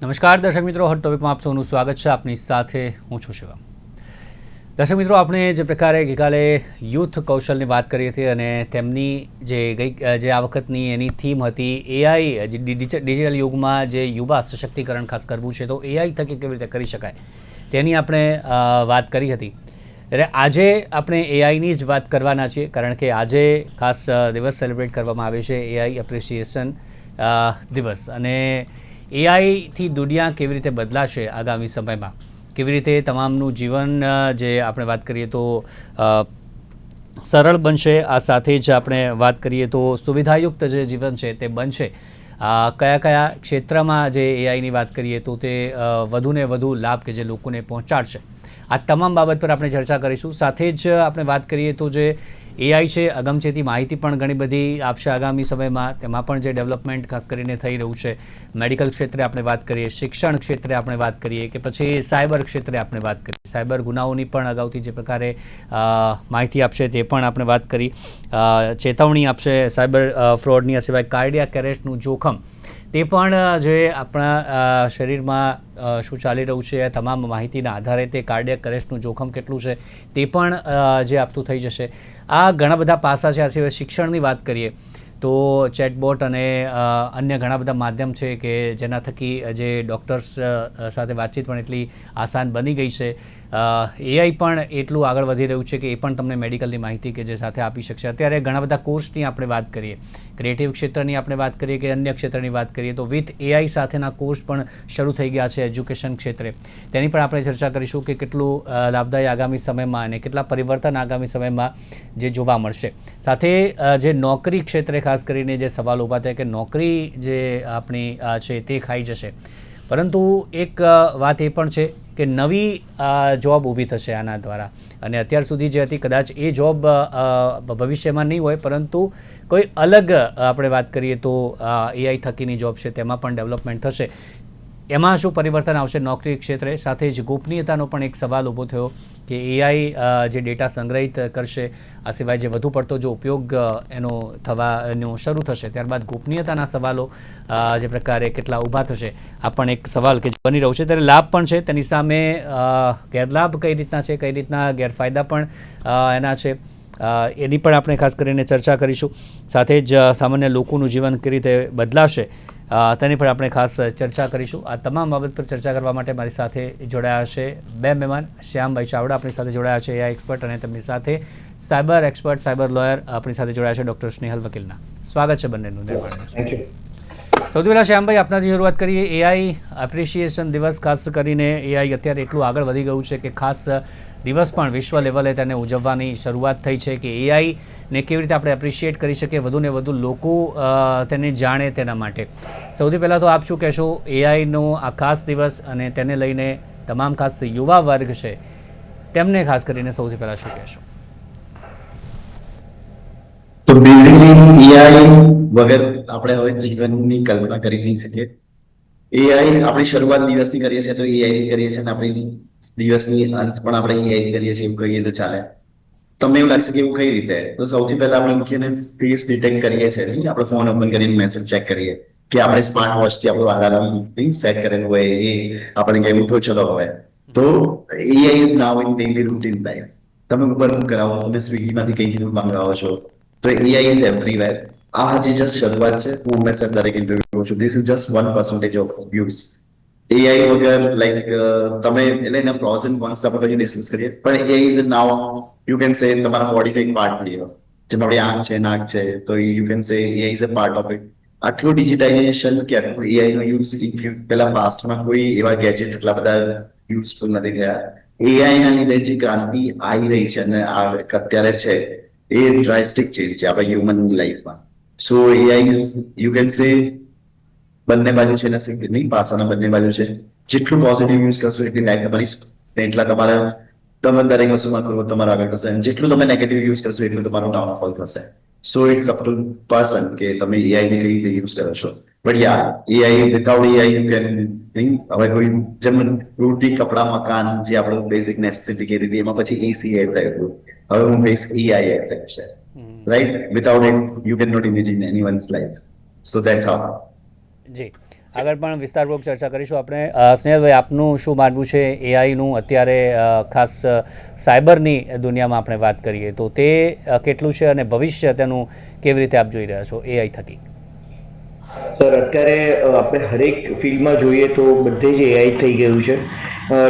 નમસ્કાર દર્શક મિત્રો, હોટ ટોપિકમાં આપ સૌનું સ્વાગત છે. આપની સાથે હું છું શિવમ. દર્શક મિત્રો, આપણે જે પ્રકારે ગઈકાલે યુથ કૌશલની વાત કરી હતી અને તેમની જે આ વખતની એની થીમ હતી એઆઈ, ડિજિટલ યુગમાં જે યુવા સશક્તિકરણ ખાસ કરવું છે તો એઆઈ થકી કેવી રીતે કરી શકાય તેની આપણે વાત કરી હતી. એટલે આજે આપણે એઆઈની જ વાત કરવાના છીએ, કારણ કે આજે ખાસ દિવસ સેલિબ્રેટ કરવામાં આવે છે, એઆઈ એપ્રિસિએશન દિવસ. અને એઆઈથી દુનિયા કેવી રીતે બદલાશે આગામી સમયમાં, કેવી રીતે તમામનું જીવન જે આપણે વાત કરીએ તો સરળ બનશે, આ સાથે જ આપણે વાત કરીએ તો સુવિધાયુક્ત જે જીવન છે તે બનશે. કયા કયા ક્ષેત્રમાં જે એઆઈની વાત કરીએ તો તે વધુને વધુ લાભ કે જે લોકોને પહોંચાડશે, આ તમામ બાબત પર આપણે ચર્ચા કરીશું. સાથે જ આપણે વાત કરીએ તો જે એઆઈ છે અગમચેતી માહિતી પણ ઘણી બધી આપશે આગામી સમયમાં, તેમાં પણ જે ડેવલપમેન્ટ ખાસ કરીને થઈ રહ્યું છે. મેડિકલ ક્ષેત્રે આપણે વાત કરીએ, શિક્ષણ ક્ષેત્રે આપણે વાત કરીએ કે પછી સાયબર ક્ષેત્રે આપણે વાત કરીએ, સાયબર ગુનાઓની પણ અગાઉથી જે પ્રકારે માહિતી આપશે તે પણ આપણે વાત કરી, ચેતવણી આપશે સાયબર ફ્રોડની. આ સિવાય કાર્ડિયાક એરેસ્ટનું જોખમ તે પણ જે આપણા શરીરમાં શું ચાલી રહ્યું છે તમામ માહિતીના આધારે તે કાર્ડિયાક એરેસ્ટનું જોખમ કેટલું છે તે પણ જે આપતું થઈ જશે. આ ઘણા બધા પાસા છે. આ સિવાય શિક્ષણની વાત કરીએ તો ચેટબોટ અને અન્ય ઘણા બધા માધ્યમ છે કે જેના થકી જે ડૉક્ટર્સ સાથે વાતચીત પણ એટલી આસાન બની ગઈ છે. એઆઈ પણ એટલું આગળ વધી રહ્યું છે કે એ પણ તમને મેડિકલની માહિતી કે જે સાથે આપી શકશે. અત્યારે ઘણા બધા કોર્સની આપણે વાત કરીએ, ક્રિએટિવ ક્ષેત્રની આપણે વાત કરીએ કે અન્ય ક્ષેત્રની વાત કરીએ તો વિથ એઆઈ સાથેના કોર્સ પણ શરૂ થઈ ગયા છે એજ્યુકેશન ક્ષેત્રે. તેની પણ આપણે ચર્ચા કરીશું કે કેટલું લાભદાયી આગામી સમયમાં અને કેટલા પરિવર્તન આગામી સમયમાં જે જોવા મળશે. સાથે જે નોકરી ક્ષેત્રે ખાસ કરીને જે સવાલ ઊભા થાય કે નોકરી જે આપણી છે તે ખાઈ જશે, પરંતુ એક વાત એ પણ છે કે નવી જોબ ઊભી થશે આના દ્વારા. અને અત્યાર સુધી જે હતી કદાચ એ જોબ ભવિષ્યમાં નહીં હોય, પરંતુ કોઈ અલગ આપણે વાત કરીએ તો એઆઈ થકીની જોબ છે તેમાં પણ ડેવલપમેન્ટ થશે. એમાં શું પરિવર્તન આવશે નોકરી ક્ષેત્રે? સાથે જ ગોપનીયતાનો પણ એક સવાલ ઊભો થયો કે એઆઈ જે ડેટા સંગ્રહિત કરશે, આ સિવાય જે વધુ પડતો જો ઉપયોગ એનો થવાનો શરૂ થશે ત્યારબાદ ગોપનીયતાના સવાલો જે પ્રકારે કેટલા ઊભા થશે, આ પણ એક સવાલ કે બની રહ્યું છે. ત્યારે લાભ પણ છે, તેની સામે ગેરલાભ કઈ રીતના છે, કઈ રીતના ગેરફાયદા પણ એના છે, એની પણ આપણે ખાસ કરીને ચર્ચા કરીશું. સાથે જ સામાન્ય લોકોનું જીવન કેવી રીતે બદલાશે તેની પણ આપણે ખાસ ચર્ચા કરીશું. આ તમામ બાબત પર ચર્ચા કરવા માટે મારી સાથે જોડાયા છે બે મહેમાન. શ્યામભાઈ ચાવડા આપણી સાથે જોડાયા છે, એઆઈ એક્સપર્ટ, અને તેમની સાથે સાયબર એક્સપર્ટ, સાયબર લોયર આપણી સાથે જોડાયા છે ડૉક્ટર સ્નેહલ વકીલના. સ્વાગત છે બંનેનું. સૌથી પહેલાં શ્યામભાઈ આપનાથી શરૂઆત કરીએ. એઆઈ એપ્રિશિએશન દિવસ, ખાસ કરીને એઆઈ અત્યારે એટલું આગળ વધી ગયું છે કે ખાસ દિવસ પણ વિશ્વ લેવલે તેને ઉજવવાની શરૂઆત થઈ છે કે એઆઈને કેવી રીતે આપણે એપ્રિશિએટ કરી શકીએ, વધુને વધુ લોકો તેને જાણે તેના માટે. સૌથી પહેલાં તો આપ શું કહેશો એઆઈનો આ ખાસ દિવસ અને તેને લઈને તમામ ખાસ યુવા વર્ગ છે તેમને ખાસ કરીને સૌથી પહેલાં શું કહેશો? તો બેઝિકલી એઆઈ વગર આપણે હવે જીવનની કલ્પના કરી નહીં શકીએ. એઆઈ આપણી શરૂઆત દિવસની કરીએ છીએ તો એઆઈ કરીએ છીએ, અને આપણી દિવસની અંત પણ આપણે એઆઈ કરીએ છીએ એવું કહીએ તો ચાલે. તમને એવું લાગશે કે એવું કઈ રીતે? તો સૌથી પહેલા આપણે મૂકીને ફેસ ડિટેક્ટ કરીએ છીએ. આપણે ફોન ઓપન કરીને મેસેજ ચેક કરીએ કે આપણે સ્માર્ટ વોચથી આપણું આલાર્મ સેટ કરેલું હોય, એ આપણે કઈ ઉઠો ચલો હોય તો AI is now in daily routine life. તમે ઉબર બુક કરાવો, તમે સ્વિગીમાંથી કઈ કીધું મંગાવો છો, તો એઆઈ ઇઝ એવરીવેર. આ હજી જસ્ટ શરૂઆત છે. હું હંમેશા દરેક ઇન્ટરવ્યુ છું, this is just 1% of use. AI વગર લાઈક તમે એટલે એના પ્રોઝ એન્ડ કોન્સ આપણે પછી ડિસ્કસ કરીએ, પણ AI is now you can say તમારા બોડીનો એક પાર્ટ થઈ ગયો. જેમ આપણી આંખ છે, નાક છે, તો you can say AI is a part of it. આટલું ડિજિટાઇઝેશન કે આટલું એઆઈ નો યુઝ પેલા પાસ્ટમાં કોઈ એવા ગેજેટ એટલા બધા યુઝફુલ નથી થયા. એઆઈ ના લીધે જે ક્રાંતિ આવી રહી છે અને અત્યારે છે એ ડ્રાસ્ટિક ચેન્જ છે આપણા હ્યુમન લાઈફમાં. સો એઆઈ યુ કેન સે બંને બાજુ છે, નહીં પાસાના બંને બાજુ છે. જેટલું પોઝિટિવ યુઝ કરશો એટલી લાઈફ તમારી, એટલા તમારા તમે દરેક વસ્તુમાં કરો તમારા આગળ થશે. જેટલું તમે નેગેટિવ યુઝ કરશો એટલું તમારું ડાઉનફોલ થશે. So it's up to person કે તમે એઆઈ ને કઈ રીતે યુઝ કરો છો. But ya AI without AI you can હવે કોઈ જેમ રોટી, કપડા, મકાન જે આપણું બેઝિક નેસેસિટી કીધી હતી એમાં પછી એસી એડ થયું. હવે હું કહીશ એઆઈ એડ થયું છે, right? Without it you can not imagine anyone's life. So that's how. જી, આગળ પણ વિસ્તારપૂર્વક ચર્ચા કરીશું આપણે. સ્નેહલભાઈ, આપનું શું માનવું છે એઆઈનું અત્યારે ખાસ સાયબરની દુનિયામાં આપણે વાત કરીએ તો તે કેટલું છે અને ભવિષ્ય તેનું કેવી રીતે આપ જોઈ રહ્યા છો એઆઈ થકી? સર, અત્યારે આપણે હરેક ફિલ્ડમાં જોઈએ તો બધે જ એઆઈ થઈ ગયું છે.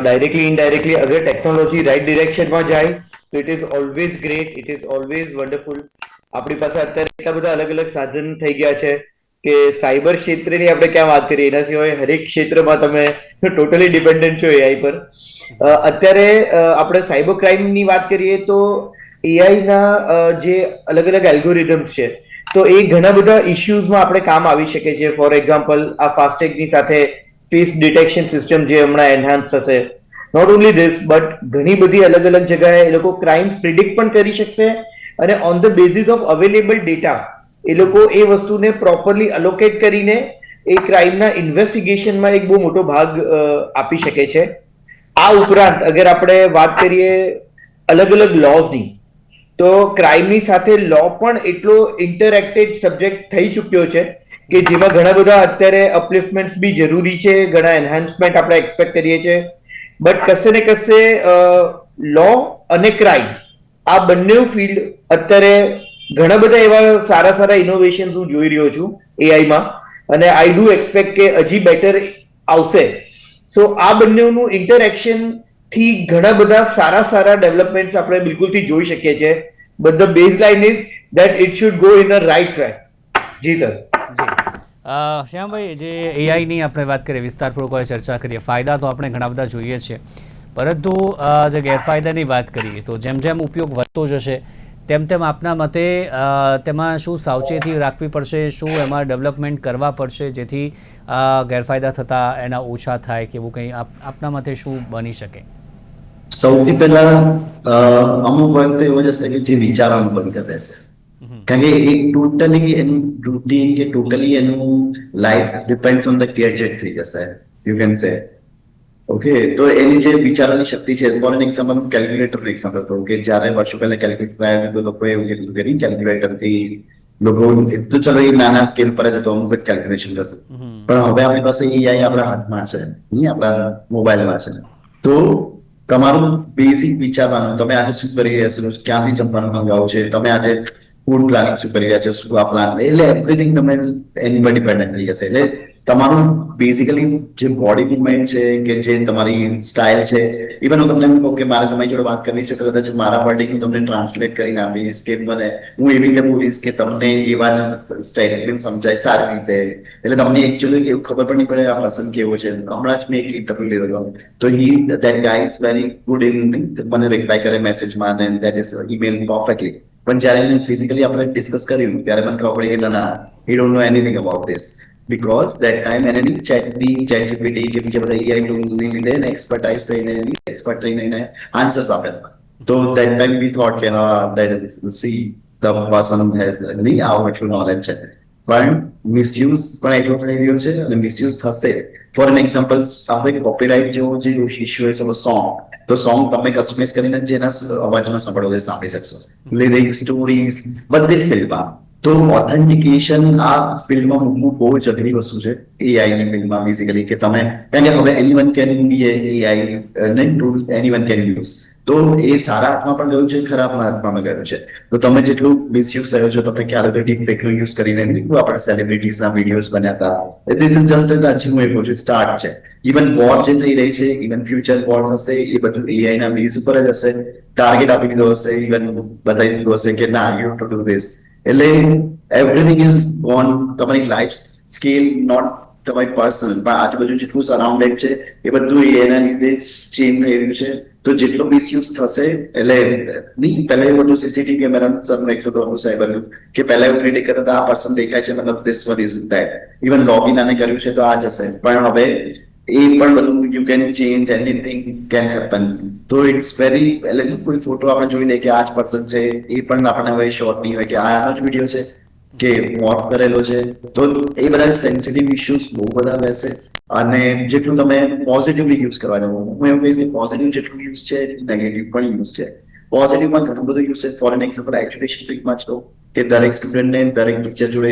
ડાયરેક્ટલી ઇનડાયરેક્ટલી અગર ટેકનોલોજી રાઈટ ડિરેક્શનમાં જાય તો it is always great, it is always wonderful. આપણી પાસે અત્યારે એટલા બધા અલગ અલગ સાધન થઈ ગયા છે કે સાયબર ક્ષેત્રની આપણે ક્યાં વાત કરીએ, એના સિવાય હરેક ક્ષેત્રમાં તમે ટોટલી ડિપેન્ડન્ટ છો એઆઈ પર. અત્યારે આપણે સાયબર ક્રાઇમની વાત કરીએ તો એઆઈના જે અલગ અલગ એલ્ગોરિધમ્સ છે તો એ ઘણા બધા ઇશ્યુઝમાં આપણે કામ આવી શકે છે. ફોર એક્ઝામ્પલ, આ ફાસ્ટેગની સાથે ફેસ ડિટેક્શન સિસ્ટમ જે હમણાં એનહાન્સ થશે. નોટ ઓનલી ધીસ બટ ઘણી બધી અલગ અલગ જગ્યાએ એ લોકો ક્રાઇમ પ્રિડિક્ટ પણ કરી શકશે અને on the basis of available data એ લોકો એ વસ્તુને પ્રોપરલી અલોકેટ કરીને એ ક્રાઇમના ઇન્વેસ્ટિગેશનમાં એક બહુ મોટો ભાગ આપી શકે છે. આ ઉપરાંત અગર આપણે વાત કરીએ અલગ અલગ લોઝની, તો ક્રાઇમની સાથે લો પણ એટલો ઇન્ટરેક્ટેડ સબ્જેક્ટ થઈ ચુક્યો છે કે જેમાં ઘણા બધા અત્યારે અપલિફ્ટમેન્ટ બી જરૂરી છે, ઘણા એન્હાન્સમેન્ટ આપણે એક્સપેક્ટ કરીએ છીએ. બટ કશે ને કશે લો અને ક્રાઇમ આ બંને ફિલ્ડ અત્યારે ઘણા બધા એવા સારા સારા ઇનોવેશન હું જોઈ રહ્યો છું એઆઈમાં અને આઈ ડુ એક્સપેક્ટ કે હજી બેટર આવશે. સો આ બંનેનું ઇન્ટરેક્શન થી ઘણા બધા સારા સારા ડેવલપમેન્ટ્સ આપણે બિલકુલથી જોઈ શકીએ છીએ. But the base line is that it should go in a right track. જી સર. શ્યામભાઈ, જે એઆઈની આપણે વાત કરીએ, વિસ્તારપૂર્વક ચર્ચા કરીએ, ફાયદા તો આપણે ઘણા બધા જોઈએ છીએ, પરંતુ જે ગેરફાયદાની વાત કરીએ તો જેમ જેમ ઉપયોગ વધતો જશે તેમ તેમ આપના મતે તેમાં શું સાવચેતી રાખવી પડશે, શું એમાં ડેવલપમેન્ટ કરવા પડશે જેથી ગેરફાયદા થતા એના ઓછા થાય કે એવું કંઈ આપના મતે શું બની શકે? સૌથી પહેલા અમુક વાર તો એવો જ હશે કે જે વિચારવાનું બંધ કરી દેશે, કારણ કે એ ટોટલી એનું રૂટીન કે ટોટલી એનું life depends on the gadget થઈ જશે, યુ કેન સે. ઓકે, તો એની જે વિચારવાની શક્તિ છે, for an example calculator example કહું કે જ્યારે વર્ષો પહેલા કેલ્ક્યુલેટર આવ્યા તો લોકોએ એવું કીધું કે કેલ્ક્યુલેટરથી લોકો તો ચલો એ નાના સ્કેલ પર જ હતો, અમુક જ કેલ્ક્યુલેશન હતું, પણ હવે આપણી પાસે એઆઈ આપણા હાથમાં છે, આપણા મોબાઈલમાં છે. તો તમારું બેઝિક વિચારવાનું, તમે આજે શું કરી રહ્યા છો, ક્યાંથી જમવાનું મંગાવું છે, તમે આજે ફૂડ પ્લાનિંગ શું કરી રહ્યા છો, શું આ પ્લાન, એટલે એવરીથિંગ તમે એની પર ડિપેન્ડન્ટ થઈ જશે. એટલે તમારું બેઝિકલી જે બોડી મૂવમેન્ટ છે કે જે તમારી સ્ટાઇલ છે, ઇવન હું તમને કહું કે મારે તમારી જોડે વાત કરવી છે, કદાચ મારા વર્ડિંગ હું તમને ટ્રાન્સલેટ કરીને આપીશ કે મને હું એવી રીતે બોલીશ કે તમને એવા જ સ્ટાઇલ સમજાય સારી રીતે, એટલે તમને એકચ્યુઅલી એવું ખબર પણ નહીં પડે આ પર્સન કેવો છે. હમણાં જ મેં એક ઇન્ટરવ્યુ લીધો હતો, તો that guy is very good in મને રિપ્લાય કરે મેસેજમાં અને that is email perfectly, પણ જ્યારે ફિઝિકલી આપણે ડિસ્કસ કર્યું ત્યારે મને ખબર પડી કે ના, he don't know anything about this. Because that time એને ChatGPT કે બીજા બધા AI ટૂલની લીધે એને એક્સપર્ટાઇઝ થઈને એક્સપર્ટ થઈને એને આન્સર્સ આપેલા. તો that time we thought કે હા, that see the person has આવું એટલું નોલેજ છે. પણ મિસયુઝ પણ એટલો થઈ રહ્યો છે અને મિસયુઝ થશે. ફોર એન એક્ઝામ્પલ, આપણે કોપીરાઇટ જેવો જે ઇશ્યુ છે સોંગ, તો સોંગ તમે કસ્ટમાઇઝ કરીને જેના અવાજમાં સાંભળો સાંભળી શકશો, લિરિક્સ, સ્ટોરીઝ, બધી ફિલ્મમાં. તો ઓથેન્ટિકેશન આ ફિલ્ડમાં મૂકવું બહુ જ અઘરી વસ્તુ છે એઆઈની ફિલ્ડમાં બેઝિકલી, કે તમે, કારણ કે હવે એનીવન કેન બી એઆઈ નહીં ટૂલ, એનીવન કેન યુઝ. તો એ સારા હાથમાં પણ ગયું છે, ખરાબ હાથમાં ગયું છે. તો તમે જેટલું મિસયુઝ થયો છો, તમે ક્યારે તો ડીપ ફેકનો યુઝ કરીને આપણે સેલિબ્રિટીઝના વિડીયોઝ બન્યા હતા. ધીસ ઇઝ જસ્ટ હું એવું છું, સ્ટાર્ટ છે. ઇવન વોર જે થઈ રહી છે, ઇવન ફ્યુચર વોર થશે, એ બધું એઆઈના બેઝ ઉપર જ હશે. ટાર્ગેટ આપી દીધો હશે, ઇવન બતાવી દીધું હશે કે ના, યુ ટુ ડુ ધીસ. એટલે એવરીથિંગ ઇઝ ઓન તમારી લાઈફ સ્કેલ, નોટ તમારી પર્સનલ, પણ આજુબાજુ જેટલું સરાઉન્ડેડ છે એ બધું એના લીધે ચેન્જ થઈ રહ્યું છે. તો જેટલો મિસયુઝ થશે, એટલે નહીં, પહેલા એવું બધું સીસીટીવી કેમેરા એક્સેપ્ટ સાયબર કે પહેલા એવું પ્રિડિક્ટ કરતા હતા આ પર્સન દેખાય છે, મતલબ this one is that. Even login આને કર્યું છે તો આ જ હશે, પણ હવે એ પણ બધું you can change, anything can happen. તો ઇટ્સ વેરી, એટલે કોઈ ફોટો આપણે જોઈ લઈએ કે આ જ પર્સન છે, એ પણ આપણને હવે શોર્ટ નહીં હોય કે આનો જ વિડીયો છે કે મોર્ફ કરેલો છે. તો એ બધા સેન્સિટિવ ઇશ્યુઝ બહુ બધા રહેશે. અને જેટલું તમે પોઝિટિવલી યુઝ કરવા જાવ, હું એવું કહીશ કે પોઝિટિવ જેટલું યુઝ છે, નેગેટિવ પણ યુઝ છે. પોઝિટિવમાં ઘણું બધું યુઝ છે. ફોર એન એક્ઝામ્પલ એજ્યુકેશન ફિલ્ડમાં જ કહું કે દરેક સ્ટુડન્ટને દરેક ટીચર જોડે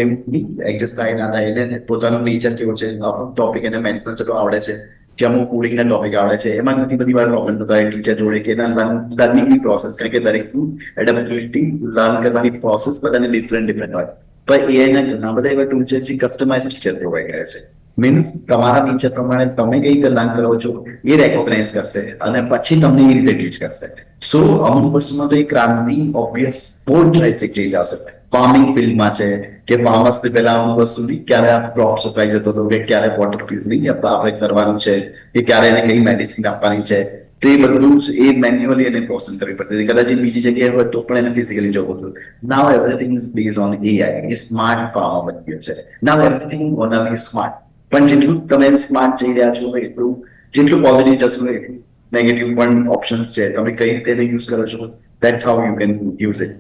એડજસ્ટ થાય ના થાય એને પોતાનું નેચર કેવું છે, અમુક ટોપિક એને મેન્શન ચલો આવડે છે કે અમુક કોડિંગના ટોપિક આવડે છે, એમાં ઘણી બધી વાર પ્રોબ્લેમ થતા હોય ટીચર જોડે કે એના લર્નિંગની પ્રોસેસ, કારણ કે દરેકનું એડેપ્ટેબિલિટી લર્ન કરવાની પ્રોસેસ બધાને ડિફરન્ટ હોય. પણ એઆઈના ઘણા બધા એવા ટૂલ છે જે કસ્ટમાઇઝ ટીચર પ્રોવાઈડ કરે છે. મીન્સ તમારા નેચર પ્રમાણે તમે કઈ રીતે લર્ન કરો છો એ રેકોગ્નાઇઝ કરશે અને પછી તમને એ રીતે ટીચ કરશે. સો અમુક વસ્તુમાં તો એ ક્રાંતિ ઓબ્વિયસ બહુ ડ્રાસ્ટિક ચેન્જ આવશે. ફાર્મિંગ ફિલ્ડમાં છે કે ફાર્મર્સથી પહેલા અમુક વસ્તુની ક્યારે આ ક્રોપ સપ્લાય જતો હતો કે ક્યારે વોટર પ્યુરિફાઇંગ આપણે કરવાનું છે કે ક્યારે એને કઈ મેડિસિન આપવાની છે, તો એ બધું એ મેન્યુઅલી એને પ્રોસેસ કરવી પડતી હતી. કદાચ એ બીજી જગ્યાએ હોય તો પણ એને ફિઝિકલી જવું હતું. Now everything is base on AI. એ સ્માર્ટ ફાર્મર બની ગયો છે. Now everything on a smart. પણ જેટલું તમે સ્માર્ટ જઈ રહ્યા છો એટલું જેટલું પોઝિટિવ જશું એટલું નેગેટિવ પણ ઓપ્શન્સ છે. તમે કઈ રીતે એને યુઝ કરો છો, that's how you can use it.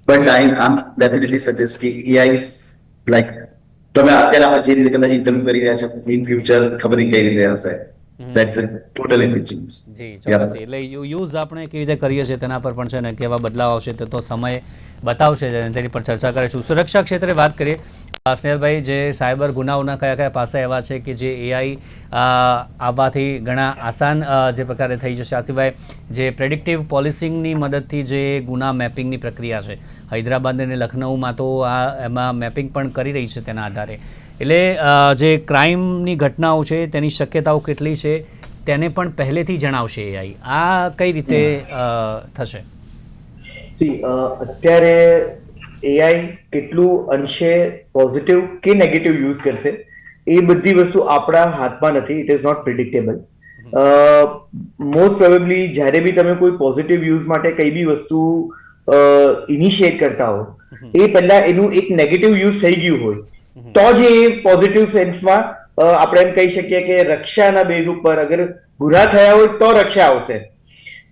But આમ ડેફિનેટલી સજેસ્ટ કે એઆઈ ઇઝ લાઈક તમે અત્યારે આપણે જે રીતે કદાચ ઇન્ટરવ્યુ કરી રહ્યા છો ઇન ફ્યુચર ખબર નહીં કઈ રીતે હશે. That's it totally change. જી ચોક્કસથી. એટલે યુઝ આપણે કેવી રીતે કરીએ છીએ તેના પર પણ છે ને કેવા બદલાવ આવશે તે તો સમય બતાવશે અને તેની પર ચર્ચા કરીશું. સુરક્ષા ક્ષેત્રે વાત કરીએ સ્નેહલભાઈ, જે સાયબર ગુનાઓના કયા કયા પાસા એવા છે કે જે એઆઈ આવવાથી ઘણા આસાન જે પ્રકારે થઈ જશે. આ સિવાય જે પ્રેડિક્ટિવ પોલિસિંગની મદદથી જે ગુના મેપિંગની પ્રક્રિયા છે, હૈદરાબાદ અને લખનઉમાં તો આ એમાં મેપિંગ પણ કરી રહી છે તેના આધારે. એટલે જે ક્રાઇમની ઘટનાઓ છે તેની શક્યતાઓ કેટલી છે તેને પણ પહેલેથી જણાવશે એઆઈ. આ કઈ રીતે થશે? અત્યારે એઆઈ કેટલું અંશે પોઝિટિવ કે નેગેટિવ યુઝ કરશે એ બધી વસ્તુ આપણા હાથમાં નથી. It is not predictable. Most probably જ્યારે બી તમે કોઈ પોઝિટિવ યુઝ માટે કઈ બી વસ્તુ ઇનિશિએટ કરતા હો એ પહેલા એનું એક નેગેટિવ યુઝ થઈ ગયું હોય તો જ એ પોઝિટિવ સેન્સમાં આપણે એમ કહી શકીએ કે રક્ષાના બેઝ ઉપર અગર ગુના થયા હોય તો રક્ષા આવશે.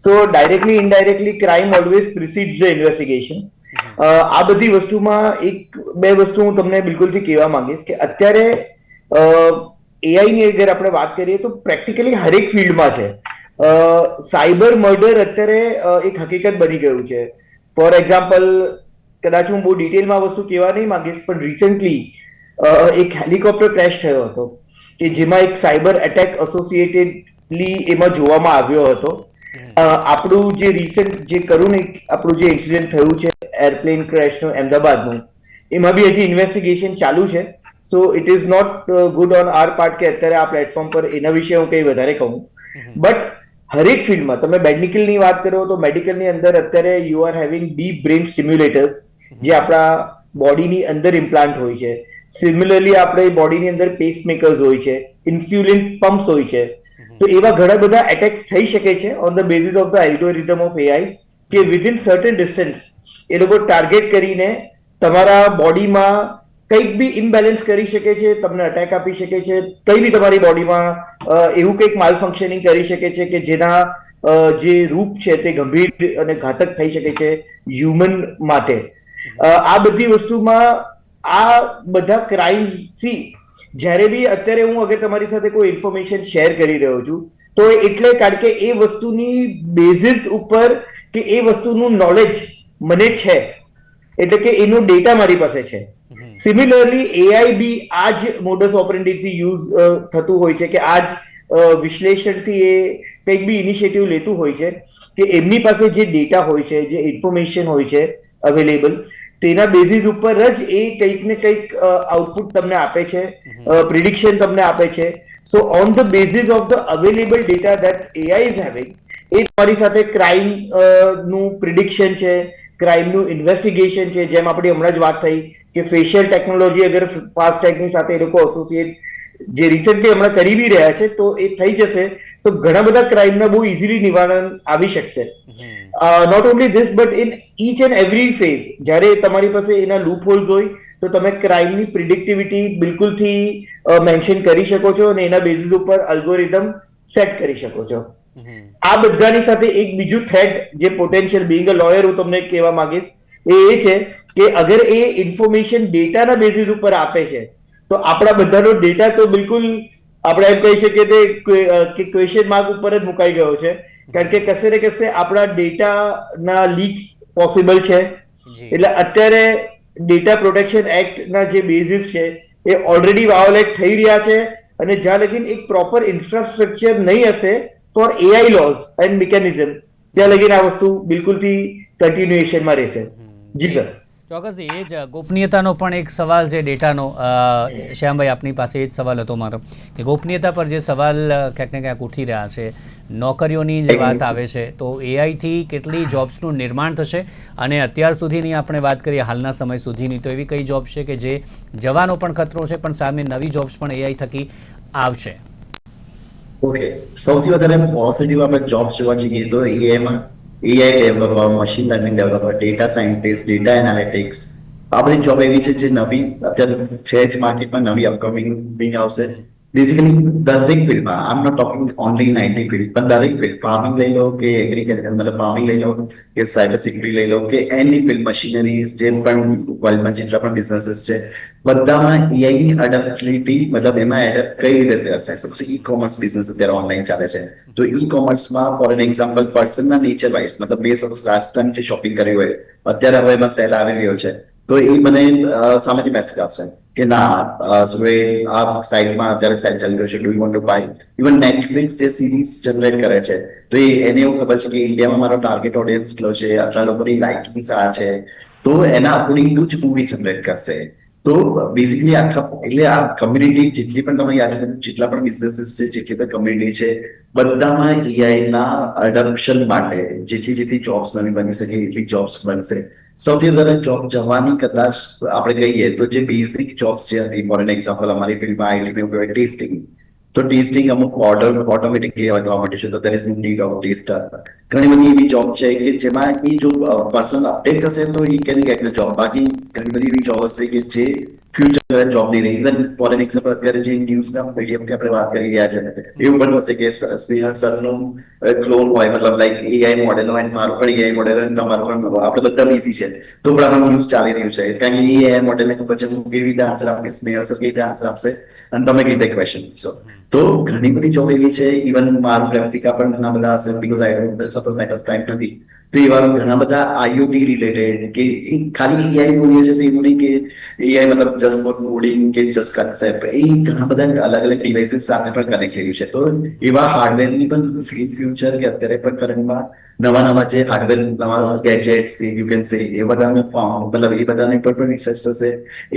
So directly indirectly crime always precedes the investigation. આ બધી વસ્તુમાં એક બે વસ્તુ હું તમને બિલકુલથી કહેવા માંગીશ કે અત્યારે એઆઈ ની અગર આપણે વાત કરીએ તો પ્રેક્ટિકલી હરેક ફિલ્ડમાં છે. સાયબર મર્ડર અત્યારે એક હકીકત બની ગયું છે. ફોર એક્ઝામ્પલ, કદાચ હું બહુ ડિટેલમાં વસ્તુ કહેવા નહીં માંગીશ, પણ રિસેન્ટલી એક હેલિકોપ્ટર ક્રેશ થયો હતો કે જેમાં એક સાયબર એટેક એસોસિએટેડલી એમાં જોવામાં આવ્યો હતો. આપણું જે રિસેન્ટ જે કરું આપણું જે ઇન્સિડન્ટ થયું છે એરપ્લેન ક્રેશનું અમદાવાદનું, એમાં બી હજી ઇન્વેસ્ટિગેશન ચાલુ છે. So it is not good on our part કે અત્યારે આ પ્લેટફોર્મ પર એના વિશે હું કંઈ વધારે કહું. બટ હરેક ફિલ્ડમાં તમે મેડિકલની વાત કરો તો મેડિકલની અંદર અત્યારે you are having deep brain stimulators જે આપણા બોડીની અંદર ઇમ્પ્લાન્ટ હોય છે. સિમિલરલી આપણે બોડીની અંદર પેસમેકર્સ હોય છે, ઇન્સ્યુલિન પમ્પ્સ હોય છે. તો એવા ઘણા બધા એટેક્સ થઈ શકે છે on the basis of the algorithm of AI કે વિધિન સર્ટન ડિસ્ટન્સ એ લોકો ટાર્ગેટ કરીને તમારા બોડીમાં કંઈક બી ઇમ્બેલેન્સ કરી શકે છે, તમને અટેક આપી શકે છે, કંઈ બી તમારી બોડીમાં એવું કંઈક માલ ફંક્શનિંગ કરી શકે છે કે જેના જે રૂપ છે તે ગંભીર અને ઘાતક થઈ શકે છે હ્યુમન માટે. આ બધી વસ્તુમાં આ બધા ક્રાઇમથી જ્યારે બી અત્યારે હું અગર તમારી સાથે કોઈ ઇન્ફોર્મેશન શેર કરી રહ્યો છું તો એટલે કારણ કે એ વસ્તુની બેઝિસ ઉપર કે એ વસ્તુનું નોલેજ મને છે, એટલે કે એનું ડેટા મારી પાસે છે. સિમિલરલી એઆઈ બી આ જ મોડસ ઓપરેન્ડીથી યુઝ થતું હોય છે કે આ જ વિશ્લેષણથી એ કંઈક બી ઇનિશિયેટિવ લેતું હોય છે કે એમની પાસે જે ડેટા હોય છે, જે ઇન્ફોર્મેશન હોય છે અવેલેબલ, તેના બેઝિસ ઉપર જ એ કંઈક ને કંઈક આઉટપુટ તમને આપે છે, પ્રિડિક્શન તમને આપે છે. So on the basis of the available data that AI is having, એ તમારી સાથે ક્રાઇમ નું પ્રિડિક્શન છે, ક્રાઇમનું ઇન્વેસ્ટિગેશન છે, જેમ આપણી હમણાં જ વાત થઈ કે ફેશિયલ ટેકનોલોજી અગર ફાસ્ટેગની સાથે એ લોકો એસોસિએટ જે રિસેન્ટલી હમણાં કરી બી રહ્યા છે તો એ થઈ જશે તો ઘણા બધા ક્રાઇમના બહુ ઇઝીલી નિવારણ આવી શકશે. Not only this but in each and every phase જ્યારે તમારી પાસે એના લૂપ હોલ્સ હોય તો તમે ક્રાઇમની પ્રિડિક્ટિવિટી બિલકુલથી મેન્શન કરી શકો છો અને એના બેઝિસ ઉપર અલ્ગોરિધમ સેટ કરી શકો છો. આ બધાની સાથે એક બીજું થ્રેટ જે પોટેન્શિયલ બિંગ અ લોયર હું તમને કહેવા માંગીશ એ છે કે અગર એ ઇન્ફોર્મેશન ડેટાના બેઝિસ ઉપર આપે છે તો આપણા બધાનો ડેટા તો બિલકુલ આપણે એમ કહી શકીએ કે ક્વેશ્ચન માર્ક ઉપર જ મુકાઈ ગયો છે કારણ કે કશે ને કશે આપણા ડેટાના લીક્સ પોસિબલ છે. એટલે અત્યારે ડેટા પ્રોટેક્શન એક્ટના જે બેઝિસ છે એ ઓલરેડી વાયોલેટ થઈ રહ્યા છે, અને જ્યાં લગીન એક પ્રોપર ઇન્ફ્રાસ્ટ્રક્ચર નહીં હશે for AI lose and mechanism, ત્યાં લગીન આ વસ્તુ બિલકુલથી કન્ટિન્યુએશનમાં રહેશે. જી સર. ચોક્કસથી એ જ ગોપનીયતાનો પણ એક સવાલ છે ડેટાનો. શ્યામભાઈ, આપની પાસે એ જ સવાલ હતો મારો કે ગોપનીયતા પર જે સવાલ ક્યાંક ને ક્યાંક ઉઠી રહ્યા છે, નોકરીઓની જે વાત આવે છે તો એઆઈથી કેટલી જોબ્સનું નિર્માણ થશે, અને અત્યાર સુધીની આપણે વાત કરીએ હાલના સમય સુધીની તો એવી કઈ જોબ છે કે જે જવાનો પણ ખતરો છે પણ સામે નવી જોબ્સ પણ એઆઈ થકી આવશે? ઓકે, સૌથી વધારે પોઝિટિવ આપણે જોબ્સ જોવા જઈએ તો એઆઈમાં AI developer, machine learning developer, data scientist, data analytics, આ બધી જોબ એવી છે જે નવી અત્યારે છે જ માર્કેટમાં, નવી અપકમિંગ બિંગ આવશે. બેઝિકલી દરેક ફિલ્ડમાં, I am not talking only in IT field, પણ દરેક ફિલ્ડ, ફાર્મિંગ લઈ લો કે એગ્રીકલ્ચર મતલબ ફાર્મિંગ લઈ લો કે સાયબર સિક્યુરિટી લઈ લો કે એની ફિલ્ડ, મશીનરીઝ જે પણ વર્લ્ડમાં જેટલા પણ બિઝનેસીસ છે બધામાં એઆઈની એડેપ્ટેબિલિટી મતલબ એમાં એડેપ્ટ કઈ રીતે હશે. સપોઝ ઈ કોમર્સ બિઝનેસ અત્યારે ઓનલાઈન ચાલે છે તો ઈ કોમર્સમાં ફોર એન એક્ઝામ્પલ પર્સનના નેચર વાઇઝ મતલબ મેં સપોઝ લાસ્ટ ટાઈમ જે શોપિંગ કરી હોય અત્યારે હવે એમાં સેલ આવી રહ્યો છે તો એ મને સામેથી મેસેજ આપશે કે ના સુરેશ આ સાઇટમાં અત્યારે સેલ ચાલી રહ્યો છે, do you want to buy. Even Netflix જે સિરીઝ જનરેટ કરે છે તો એને એવું ખબર છે કે ઇન્ડિયામાં મારો ટાર્ગેટ ઓડિયન્સ કેટલો છે, આટલા લોકોની લાઇકિંગ્સ આ છે, તો એના અકોર્ડિંગ ટુ જ મૂવી જનરેટ કરશે. તો બેઝિકલી આખા એટલે આ કમ્યુનિટી જેટલી પણ તમે આજુબાજુ જેટલા પણ બિઝનેસીસ છે, જેટલી પણ કમ્યુનિટી છે, બધામાં એઆઈના એડોપ્શન માટે જેટલી જોબ્સ નવી બની શકે એટલી જોબ્સ બનશે. સૌથી વધારે જોબ જવાની કદાચ આપણે કહીએ તો જે બેઝિક જોબ્સ જે હતી, ફોર એન એક્ઝામ્પલ અમારી ફિલ્ડમાં આઈટીમાં કહેવાય ટેસ્ટિંગ, તો ટેસ્ટિંગ અમુક ઓર્ડર ઓટોમેટિકલી થવા માટે છે તો there is no need of tester. ઘણી બધી એવી જોબ છે કે જેમાં એ જો પર્સન અપડેટ થશે તો ઈ કેન ગેટ ધ જોબ. બાકી ઘણી બધી એવી જોબ હશે કે જે ફ્યુચર જોબ નહીં રહી. ઇવન ફોર એન એક્ઝામ્પલ અત્યારે જે ન્યૂઝના મીડિયમથી આપણે વાત કરી રહ્યા છે એવું પણ થશે કે સ્નેહલ સરનું ક્લોન હોય મતલબ લાઈક એઆઈ મોડેલ હોય, મારું પણ એઆઈ મોડેલ હોય, તમારું પણ, આપણે બધા બીઝી છે તો પણ આપણું ન્યૂઝ ચાલી રહ્યું છે કારણ કે એઆઈ મોડેલને પછી હું કેવી રીતે આન્સર આપીશ, સ્નેહલ સર કેવી રીતે આન્સર આપશે અને તમે કેવી રીતે ક્વેશ્ચન પૂછશો. તો ઘણી બધી જોબ એવી છે. ઇવન મારું રેપ્લિકા પણ ઘણા બધા હશે because I don't suppose matters time નથી તો એવા ઘણા બધા આઈઓટી રિલેટેડ કે ખાલી એઆઈ બોલીએ છે તો એવું નહીં કે એઆઈ મતલબ જસ્ટ ફોર કોડિંગ કે જસ્ટ કન્સેપ્ટ, એ ઘણા બધા અલગ અલગ ડિવાઇસીસ સાથે પણ કનેક્ટ થયું છે. તો એવા હાર્ડવેરની પણ ફ્યુચર કે અત્યારે પણ કરંટમાં નવા જે હાર્ડવેર નવા ગેજેટ્સ યુ કેન સે એ બધાને મતલબ એ બધાની પર પણ રિસર્ચ થશે.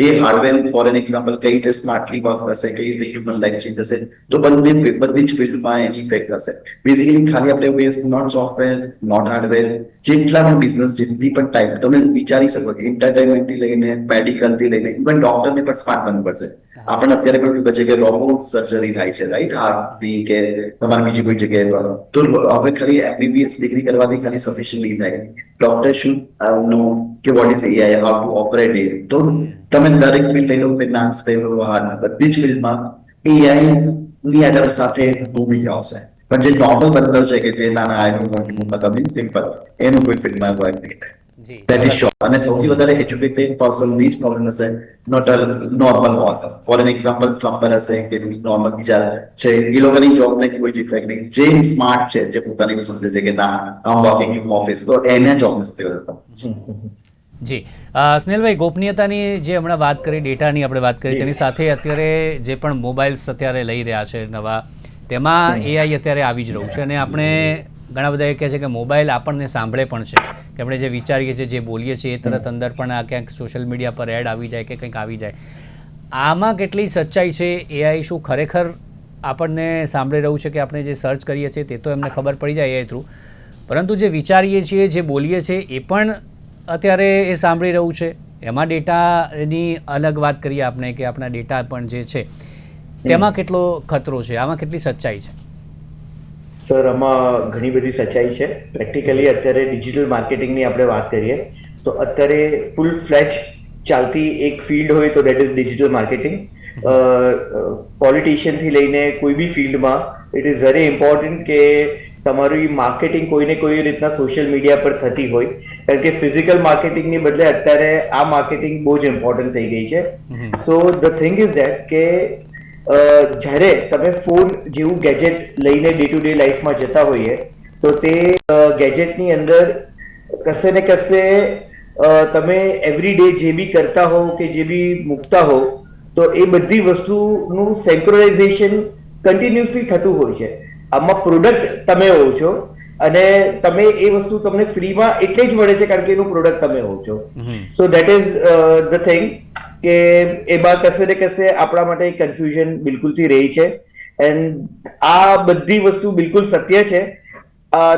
એ હાર્ડવેર ફોર એન એક્ઝામ્પલ કઈ રીતે સ્માર્ટલી વર્ક કરશે, કઈ રીતે હ્યુમન લાઈફ ચેન્જ થશે, તો બધી જ ફિલ્ડમાં એની ઇફેક્ટ થશે. બેઝિકલી ખાલી આપણે નોટ સોફ્ટવેર, નોટ હાર્ડવેર, જેટલા પણ બિઝનેસ જેટલી પણ ટાઈપ તમે વિચારી શકો કે એન્ટરટેનમેન્ટથી લઈને મેડિકલથી લઈને ઇવન ડોક્ટરને પણ સ્માર્ટ બનવું પડશે. આપણને અત્યારે પણ એવું છે કે રોબોટ સર્જરી થાય છે રાઈટ, હાર્ટની કે તમારે બીજી કોઈ જગ્યાએ તો હવે ખાલી એમબીબીએસ ડિગ્રી કરવાથી ખાલી સફિશિયન્ટ નહીં થાય. ડોક્ટર શુડ નો કે what is AI, how to operate it. તો તમે દરેક ફિલ્ડ લઈ લો, ફિનાન્સ લઈ લો, બધી જ ફિલ્ડમાં એઆઈ ની એડપ સાથે ભૂમિકા આવશે. પણ જે નોર્મલ બંદર છે કે જે નાના આઈ મતલબ સિમ્પલ એનું કોઈ ફિલ્ડમાં વર્ક નહીં થાય. That is sure. અને સૌથી વધારે એજ્યુકેટેડ પર્સન ની જ પ્રોબ્લેમ હશે, not a normal worker. For an example plumber હશે કે નોર્મલ બીજા છે એ લોકોની જોબને કોઈ જ ઇફેક્ટ નહીં. જે સ્માર્ટ છે, જે પોતાની સમજે છે કે ના આમ વર્કિંગ ઇન ઓફિસ, તો એને જોબ સૌથી વધારે. જી સ્નેહલભાઈ, ગોપનીયતાની જે હમણાં વાત કરી, ડેટાની આપણે વાત કરી, તેની સાથે અત્યારે જે પણ મોબાઈલ્સ અત્યારે લઈ રહ્યા છે નવા, તેમાં એઆઈ અત્યારે આવી જ રહ્યું છે અને આપણે ઘણા બધા એ કહે છે કે મોબાઈલ આપણને સાંભળે પણ છે કે આપણે જે વિચારીએ છીએ, જે બોલીએ છીએ એ તરત અંદર પણ આ ક્યાંક સોશિયલ મીડિયા પર એડ આવી જાય કે કંઈક આવી જાય. આમાં કેટલી સચ્ચાઈ છે? એઆઈ શું ખરેખર આપણને સાંભળી રહ્યું છે કે આપણે જે સર્ચ કરીએ છીએ તે તો એમને ખબર પડી જાય એઆઈ થ્રુ, પરંતુ જે વિચારીએ છીએ, જે બોલીએ છીએ એ પણ અત્યારે એ સાંભળી રહ્યું છે? એમાં ડેટાની અલગ વાત કરીએ આપણે કે આપણા ડેટા પણ જે છે તેમાં કેટલો ખતરો છે, આમાં કેટલી સચ્ચાઈ છે? સર, આમાં ઘણી બધી સચ્ચાઈ છે. પ્રેક્ટિકલી અત્યારે ડિજિટલ માર્કેટિંગની આપણે વાત કરીએ તો અત્યારે ફૂલ ફ્લેજ ચાલતી એક ફિલ્ડ હોય તો દેટ ઇઝ ડિજિટલ માર્કેટિંગ. પોલિટિશિયનથી લઈને કોઈ બી ફિલ્ડમાં ઇટ ઇઝ વેરી ઇમ્પોર્ટન્ટ કે તમારી માર્કેટિંગ કોઈને કોઈ રીતના સોશિયલ મીડિયા પર થતી હોય, કારણ કે ફિઝિકલ માર્કેટિંગની બદલે અત્યારે આ માર્કેટિંગ બહુ જ ઇમ્પોર્ટન્ટ થઈ ગઈ છે. સો ધ થિંગ ઇઝ ધેટ કે જ્યારે તમે ફોન જેવું ગેજેટ લઈને ડે ટુ ડે લાઈફમાં જતા હોઈએ તો તે ગેજેટની અંદર કશે ને કશે તમે એવરી ડે જે બી કરતા હો કે જે બી મૂકતા હો તો એ બધી વસ્તુનું સેન્ક્રોનાઇઝેશન કન્ટિન્યુઅસલી થતું હોય છે. આમાં પ્રોડક્ટ તમે હો છો અને તમે એ વસ્તુ તમને ફ્રીમાં એટલે જ મળે છે કારણ કે એનું પ્રોડક્ટ તમે હો છો. So that is the thing કે એમાં કશે ને કશે આપણા માટે કન્ફ્યુઝન બિલકુલથી રહી છે. એન્ડ આ બધી વસ્તુ બિલકુલ સત્ય છે.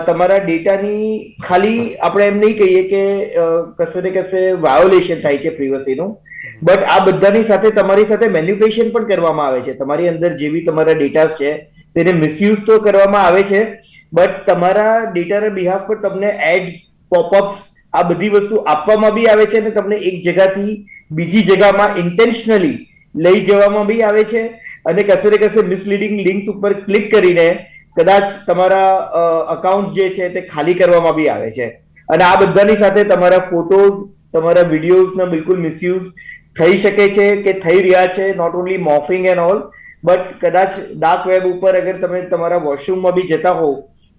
તમારા ડેટાની ખાલી આપણે એમ નહીં કહીએ કે કશે ને કશે વાયોલેશન થાય છે પ્રિવસીનું, બટ આ બધાની સાથે તમારી સાથે મેન્યુપ્યુલેશન પણ કરવામાં આવે છે. તમારી અંદર જે બી તમારા ડેટા છે તેને મિસયુઝ તો કરવામાં આવે છે, બટ તમારા ડેટાના બિહાફ પર તમને એડ, પોપઅપ્સ આ બધી વસ્તુ આપવામાં બી આવે છે અને તમને એક જગ્યાથી બીજી જગ્યામાં ઇન્ટેન્શનલી લઈ જવામાં બી આવે છે અને કશે ને કશે મિસલીડિંગ લિંક્સ ઉપર ક્લિક કરીને કદાચ તમારા અકાઉન્ટ જે છે તે ખાલી કરવામાં બી આવે છે. અને આ બધાની સાથે તમારા ફોટોઝ, તમારા વિડીયોઝના બિલકુલ મિસયુઝ થઈ શકે છે કે થઈ રહ્યા છે. Not only morphing and all, but કદાચ ડાર્ક વેબ ઉપર અગર તમે તમારા વોશરૂમમાં બી જતા હો,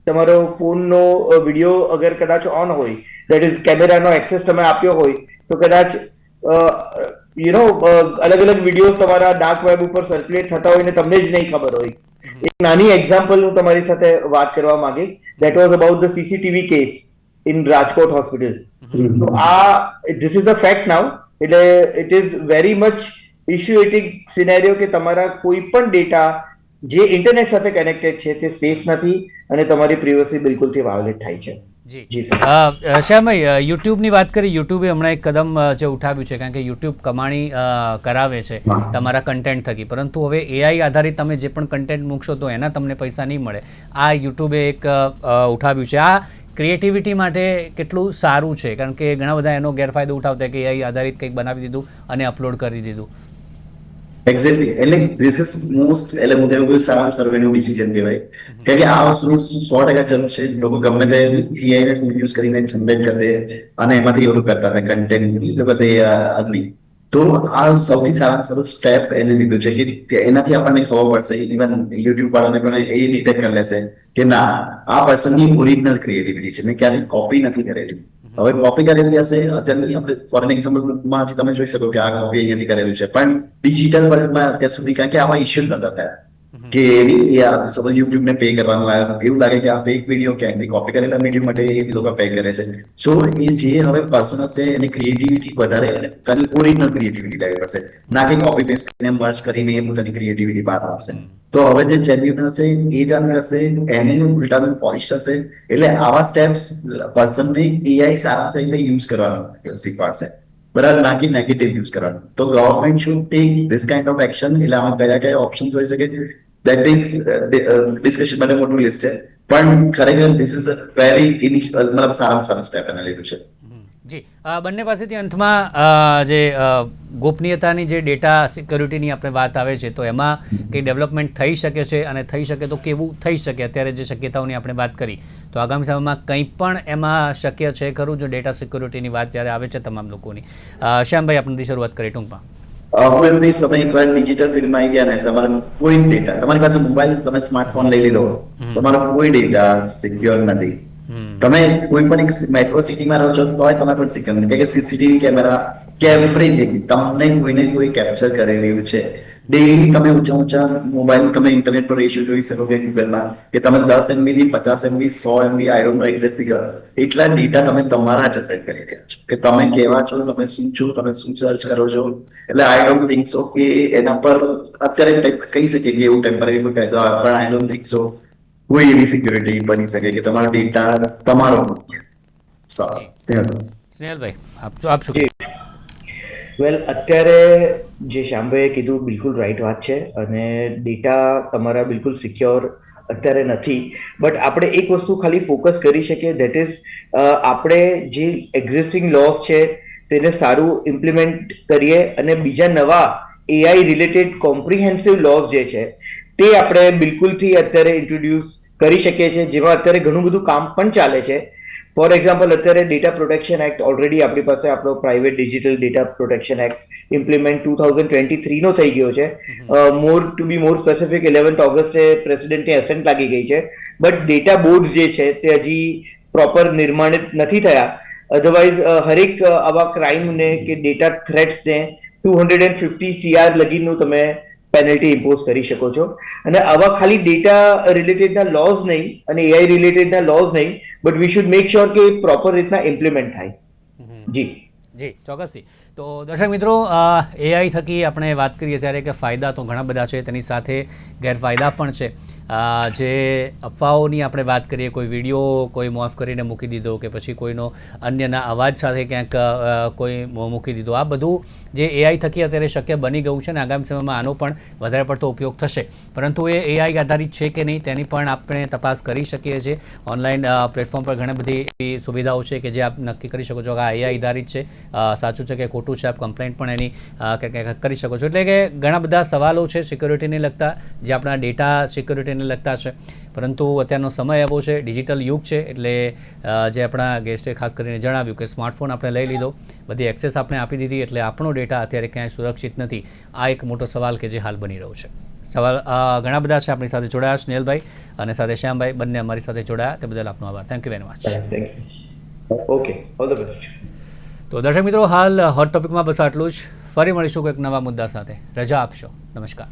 તમારો ફોનનો વિડીયો અગર કદાચ ઓન હોય, દેટ ઇઝ કેમેરાનો એક્સેસ તમે આપ્યો હોય, તો કદાચ અલગ અલગ વિડીયો તમારા ડાર્ક વેબ ઉપર સર્ક્યુલેટ થતા હોય ને તમને જ નહીં ખબર હોય. એક નાની એક્ઝામ્પલ હું તમારી સાથે વાત કરવા માંગી. That was about the CCTV case in Rajkot hospital. So this is a fact now. એટલે ઇટ ઇઝ વેરી મચ ઇશ્યુએટિંગ સિનેરિયો કે તમારા કોઈ પણ ડેટા જે ઇન્ટરનેટ સાથે કનેક્ટેડ છે તે સેફ નથી અને તમારી પ્રિવસી બિલકુલથી વાયોલેટ થાય છે. જી શ્યામભાઈ, યુટ્યુબની વાત કરી. યુટ્યુબે હમણાં એક કદમ જે ઉઠાવ્યું છે, કારણ કે યુટ્યુબ કમાણી કરાવે છે તમારા કન્ટેન્ટ થકી, પરંતુ હવે એઆઈ આધારિત તમે જે પણ કન્ટેન્ટ મૂકશો તો એના તમને પૈસા નહીં મળે. આ યુટ્યુબે એક ઉઠાવ્યું છે. આ ક્રિએટિવિટી માટે કેટલું સારું છે? કારણ કે ઘણા બધા એનો ગેરફાયદો ઉઠાવતા કે એઆઈ આધારિત કંઈક બનાવી દીધું અને અપલોડ કરી દીધું. એક્ઝેક્ટલી, એટલે ધીસ ઇઝ મોસ્ટ, એટલે હું તેવું કોઈ સારા સર્વેનું ડિસિઝન કહેવાય. કારણ કે આ વસ્તુની 100% જરૂર છે. લોકો ગમે તે એઆઈ યુઝ કરીને જનરેટ કરે અને એમાંથી એવું કરતા હતા કન્ટેન્ટ બધે અગલી. તો આ સૌથી સારું સ્ટેપ એને લીધું છે કે એનાથી આપણને ખબર પડશે, ઇવન યુટ્યુબ વાળાને પણ એ ડિટેક્ટ કરી લેશે કે ના, આ પર્સનની ઓરિજિનલ ક્રિએટિવિટી છે, મેં ક્યારેય કોપી નથી કરેલી. હવે કોપી કરેલી હશે, અત્યારે આપણે ફોર એક્ઝામ્પલમાં તમે જોઈ શકો કે આ કોપી અહીંયાથી કરેલું છે, પણ ડિજિટલ વર્લ્ડમાં અત્યાર સુધી કારણ કે આવા ઇશ્યુ નતા થયા કે સપોઝ યુટ્યુબ ને પે કરવાનું આવ્યું, એવું લાગે કે આ ફેક વિડીયો ક્યાંક કોપી કરેલા વિડીયો માટે એ લોકો પે કરે છે. સો એ જે હવે પર્સન હશે એની ક્રિએટિવિટી વધારે તારી ઓરિજિનલ ક્રિએટિવિટી લાવી પડશે, ના કે કોપી પેસ્ટ કરીને મર્જ કરીને એ પોતાની ક્રિએટિવિટી બહાર આવશે. તો હવે જે જેન્યુઇન હશે એ જાણ હશે, એને ઉલટાનું પોલિશ હશે. એટલે આવા સ્ટેપ્સ પર્સનને એઆઈ સારા રીતે યુઝ કરવાનું શીખવાડશે, બરાબર, ના કે નેગેટિવ યુઝ કરવાનું. તો government should take this kind of action. એટલે આમાં કયા કયા ઓપ્શન્સ હોઈ શકે, દેટ ઇઝ ડિસ્કશન માટે મોટું લિસ્ટ છે, પણ ખરેખર this is a very initial, મતલબ સારામાં સારું સ્ટેપ એને લીધું છે. જી, બંને પાસેથી અંતમાં જે ગોપનીયતાની જે ડેટા સિક્યોરિટીની આપણે વાત આવે છે, તો એમાં કંઈ ડેવલપમેન્ટ થઈ શકે છે અને થઈ શકે તો કેવું થઈ શકે? અત્યારે જે શક્યતાઓની આપણે વાત કરી, તો આગામી સમયમાં કંઈ પણ એમાં શક્ય છે ખરું જો ડેટા સિક્યોરિટીની વાત જ્યારે આવે છે તમામ લોકોની? શ્યામભાઈ, આપણને શરૂઆત કરીએ ટૂંકમાં. તમે એકવાર ડિજિટલ ફિલ્ડમાં આવી ગયા ને, તમારો કોઈ ડેટા, તમારી પાસે મોબાઈલ, તમે સ્માર્ટફોન લઈ લીધો, તમારો કોઈ ડેટા સિક્યોર નથી. તમે કોઈ પણ એક મેટ્રો સિટીમાં રહો છો તોય તમે પણ સિક્યોર નથી, કારણ કે સીસીટીવી કેમેરા કે એવરીથિંગ તમને કોઈને કોઈ કેપ્ચર કરી રહ્યું છે. ડેઈલી તમે ઊંચા મોબાઈલ, તમે ઇન્ટરનેટ પર ઇશ્યુ જોઈ શકો કે ગૂગલમાં કે તમે 10 MB થી 50 MB 100 MB I don't know exact figure, એટલા ડેટા તમે તમારા જનરેટ કરી રહ્યા છો કે તમે કેવા છો, તમે શું છો, તમે શું સર્ચ કરો છો. એટલે આઈ ડોન્ટ થિંક સો કે એના પર અત્યારે કહી શકીએ કે એવું ટેમ્પરરી પણ આઈ ડોન્ટ થિંક સો કોઈ એવી સિક્યોરિટી બની શકે કે તમારો ડેટા તમારો. સ્નેહલભાઈ, આપ શું? વેલ, અત્યારે જે શ્યામભાઈએ કીધું બિલકુલ રાઈટ વાત છે અને ડેટા તમારા બિલકુલ સિક્યોર અત્યારે નથી. બટ આપણે એક વસ્તુ ખાલી ફોકસ કરી શકીએ, ધેટ ઇઝ આપણે જે એક્ઝિસ્ટિંગ લોસ છે તેને સારું ઇમ્પ્લિમેન્ટ કરીએ અને બીજા નવા એઆઈ રિલેટેડ કોમ્પ્રિહેન્સિવ લોસ જે છે તે આપણે બિલકુલથી અત્યારે ઇન્ટ્રોડ્યુસ કરી શકીએ છીએ, જેમાં અત્યારે ઘણું બધું કામ પણ ચાલે છે. ફોર એક્ઝામ્પલ અત્યારે ડેટા પ્રોટેક્શન એક્ટ ઓલરેડી આપણી પાસે આપણો private digital data protection act implement 2023 નો થઈ ગયો છે. મોર સ્પેસિફિક 11th ઓગસ્ટે પ્રેસિડેન્ટની એસેન્ટ લાગી ગઈ છે, બટ ડેટા બોર્ડ જે છે તે હજી પ્રોપર નિર્માણિત નથી થયા. અધરવાઇઝ હરેક આવા ક્રાઇમને કે ડેટા થ્રેટ્સને 250 CR લગીનું તમે પેનલ્ટી ઇમ્પોઝ કરી શકો છો. અને આવા ખાલી ડેટા રિલેટેડના લોઝ નહીં અને એઆઈ રિલેટેડના લોઝ નહીં, but we should make sure કે પ્રોપર રીતના ઇમ્પ્લિમેન્ટ થાય. જી જી, ચોક્કસથી. તો દર્શક મિત્રો, એઆઈ થકી આપણે વાત કરીએ ત્યારે કે ફાયદા તો ઘણા બધા છે, તેની સાથે ગેરફાયદા પણ છે. જે અફવાઓની આપણે વાત કરીએ, કોઈ વિડીયો કોઈ મોફ કરીને મૂકી દીધો કે પછી કોઈનો અન્યના અવાજ સાથે ક્યાંક કોઈ મૂકી દીધો, આ બધું જે એઆઈ થકી અત્યારે શક્ય બની ગયું છે ને આગામી સમયમાં આનો પણ વધારે પડતો ઉપયોગ થશે. પરંતુ એ એઆઈ આધારિત છે કે નહીં તેની પણ આપણે તપાસ કરી શકીએ છીએ. ઓનલાઈન પ્લેટફોર્મ પર ઘણી બધી એવી સુવિધાઓ છે કે જે આપ નક્કી કરી શકો છો કે આ એઆઈ આધારિત છે, સાચું છે કે ખોટું છે. આપ કમ્પ્લેન્ટ પણ એની કરી શકો છો. એટલે કે ઘણા બધા સવાલો છે સિક્યોરિટીને લગતા, જે આપણા ડેટા સિક્યોરિટીને લગતા છે. પરંતુ અત્યારનો સમય એવો છે, ડિજિટલ યુગ છે, એટલે જે આપણા ગેસ્ટે ખાસ કરીને જણાવ્યું કે સ્માર્ટફોન આપણે લઈ લીધો, બધી એક્સેસ આપણે આપી દીધી, એટલે આપણો ડેટા અત્યારે ક્યાંય સુરક્ષિત નથી. આ એક મોટો સવાલ કે જે હાલ બની રહ્યો છે. સવાલ ઘણા બધા છે. આપણી સાથે જોડાયા સ્નેહલભાઈ અને સાથે શ્યામભાઈ, બંને અમારી સાથે જોડાયા, તે બદલ આપનો આભાર. Thank you very much. Okay, all the best. તો દર્શક મિત્રો, હાલ હોટ ટોપિકમાં બસ આટલું જ. ફરી મળીશું કોઈક નવા મુદ્દા સાથે. રજા આપશો. નમસ્કાર.